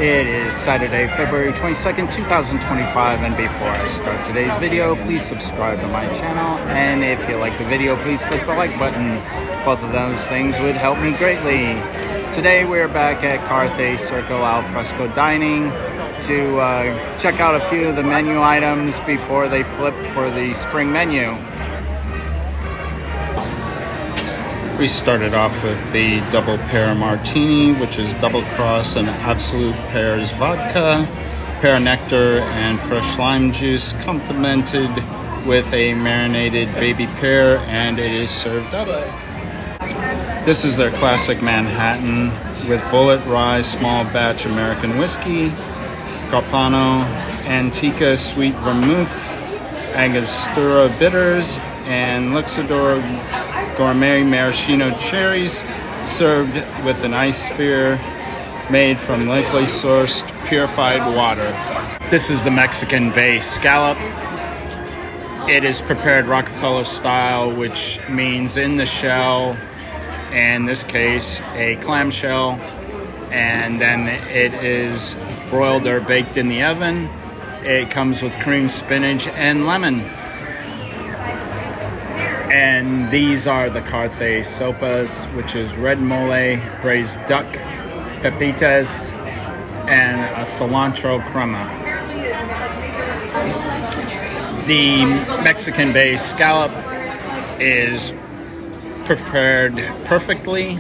It is Saturday, February 22nd, 2025, and before I start today's video, please subscribe to my channel, and if you like the video, please click the like button. Both of those things would help me greatly. Today we're back at Carthay Circle Alfresco Dining to check out a few of the menu items before they flip for the spring menu. We started off with the double pear martini, which is double cross and absolute pears vodka, pear nectar, and fresh lime juice, complemented with a marinated baby pear, and it is served up. This is their classic Manhattan with bullet rye small batch American whiskey, Carpano Antica sweet vermouth, Angostura bitters, and Luxador gourmet maraschino cherries, served with an ice spear made from locally sourced purified water. This is the Mexican Bay scallop. It is prepared Rockefeller style, which means in the shell, in this case a clam shell, and then it is broiled or baked in the oven. It comes with cream, spinach, and lemon. And these are the Carthay sopas, which is red mole, braised duck, pepitas, and a cilantro crema. The Mexican Bay scallop is prepared perfectly.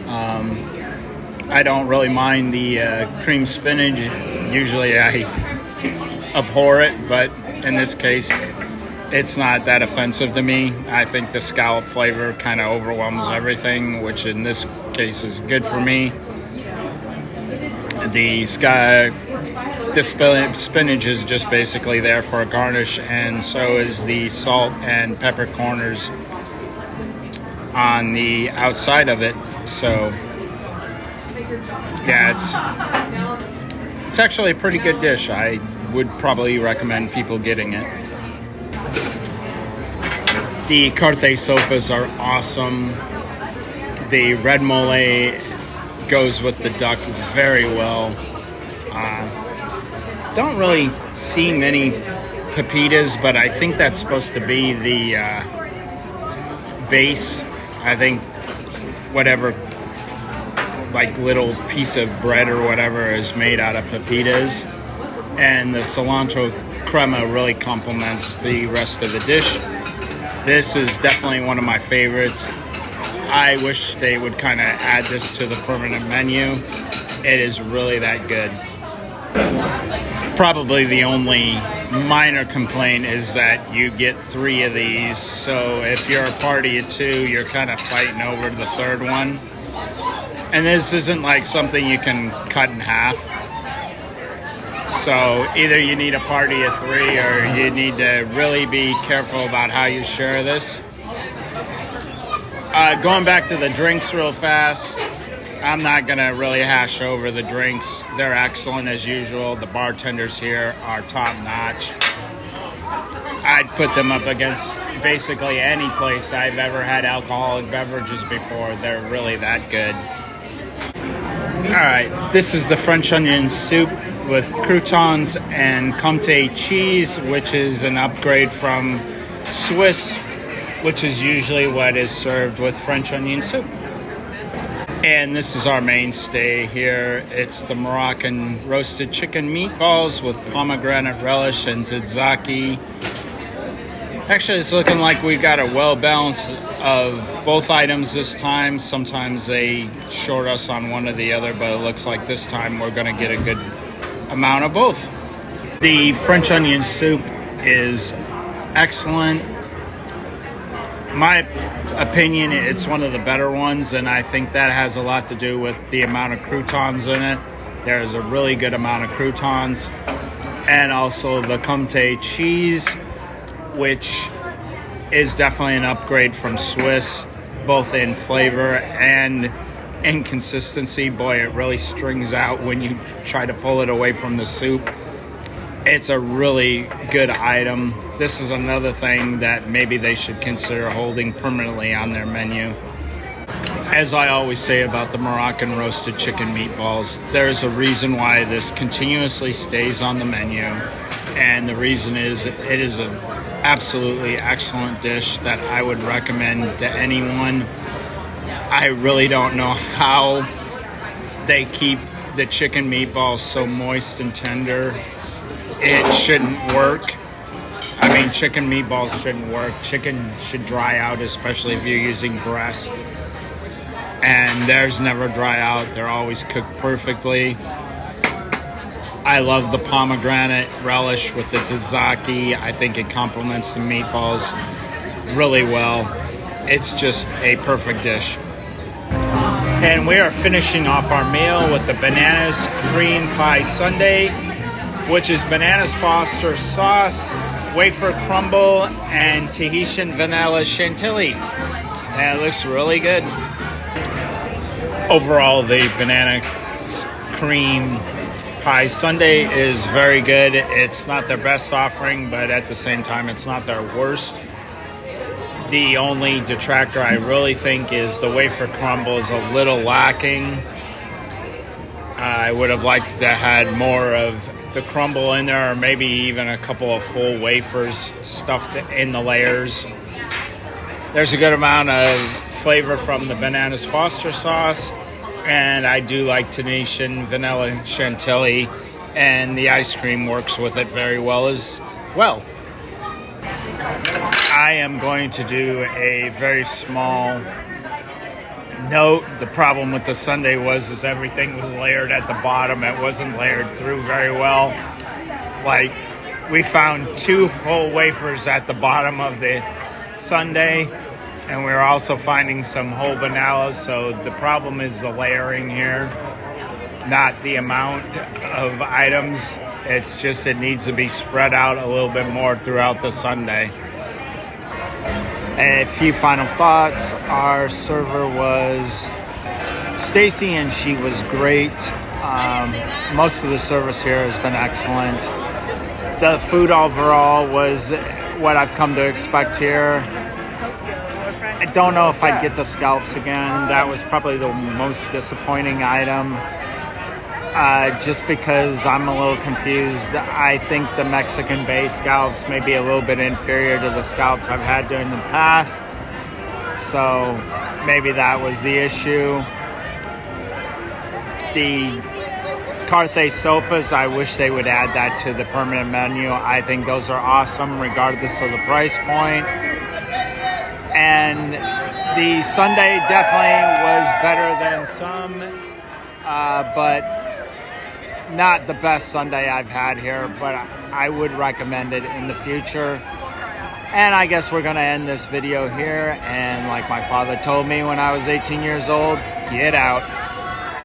I don't really mind the cream spinach. Usually I abhor it, but in this case, it's not that offensive to me. I think the scallop flavor kind of overwhelms everything, which in this case is good for me. The spinach is just basically there for a garnish, and so is the salt and pepper corners on the outside of it. So yeah, it's actually a pretty good dish. I would probably recommend people getting it. The Carthay sopas are awesome. The red mole goes with the duck very well. Don't really see many pepitas, but I think that's supposed to be the base. I think whatever, like little piece of bread or whatever is made out of pepitas. And the cilantro crema really complements the rest of the dish. This is definitely one of my favorites. I wish they would kind of add this to the permanent menu. It is really that good. Probably the only minor complaint is that you get 3 of these. So if you're a party of 2, you're kind of fighting over the third one. And this isn't like something you can cut in half. So either you need a party of 3 or you need to really be careful about how you share this. Going back to the drinks real fast, I'm not going to really hash over the drinks. They're excellent as usual. The bartenders here are top notch. I'd put them up against basically any place I've ever had alcoholic beverages before. They're really that good. Alright, this is the French onion soup with croutons and Carthay cheese, which is an upgrade from Swiss, which is usually what is served with French onion soup. And this is our mainstay here. It's the Moroccan roasted chicken meatballs with pomegranate relish and tzatziki. Actually, it's looking like we got a well balance of both items this time. Sometimes they short us on one or the other, but it looks like this time we're going to get a good amount of both. The French onion soup is excellent. My opinion, it's one of the better ones, and I think that has a lot to do with the amount of croutons in it. There's a really good amount of croutons, and also the Carthay cheese, which is definitely an upgrade from Swiss, both in flavor and in consistency. Boy, it really strings out when you try to pull it away from the soup. It's a really good item. This is another thing that maybe they should consider holding permanently on their menu. As I always say about the Moroccan roasted chicken meatballs, there's a reason why this continuously stays on the menu. And the reason is it is an absolutely excellent dish that I would recommend to anyone. I really don't know how they keep the chicken meatballs so moist and tender. It shouldn't work. I mean, chicken meatballs shouldn't work. Chicken should dry out, especially if you're using breast. And theirs never dry out. They're always cooked perfectly. I love the pomegranate relish with the tzatziki. I think it complements the meatballs really well. It's just a perfect dish. And we are finishing off our meal with the bananas cream pie sundae, which is bananas Foster sauce, wafer crumble, and Tahitian vanilla chantilly. And it looks really good. Overall, the banana cream pie sundae is very good. It's not their best offering, but at the same time, it's not their worst. The only detractor I really think is the wafer crumble is a little lacking. I would have liked to have more of the crumble in there, or maybe even a couple of full wafers stuffed in the layers. There's a good amount of flavor from the bananas Foster sauce, and I do like Tahitian vanilla chantilly, and the ice cream works with it very well as well. I am going to do a very small note. The problem with the sundae was everything was layered at the bottom. It wasn't layered through very well. Like, we found 2 full wafers at the bottom of the sundae, and we were also finding some whole vanillas. So the problem is the layering here, not the amount of items. It's just it needs to be spread out a little bit more throughout the sundae. A few final thoughts. Our server was Stacy, and she was great. Most of the service here has been excellent. The food overall was what I've come to expect here. I don't know if I'd get the scallops again. That was probably the most disappointing item. Just because I'm a little confused. I think the Mexican-based scallops may be a little bit inferior to the scallops I've had during the past. So maybe that was the issue. The Carthay sopas, I wish they would add that to the permanent menu. I think those are awesome regardless of the price point. And the sundae definitely was better than some, but not the best sundae I've had here, but I would recommend it in the future. And I guess we're going to end this video here. And like my father told me when I was 18 years old, get out.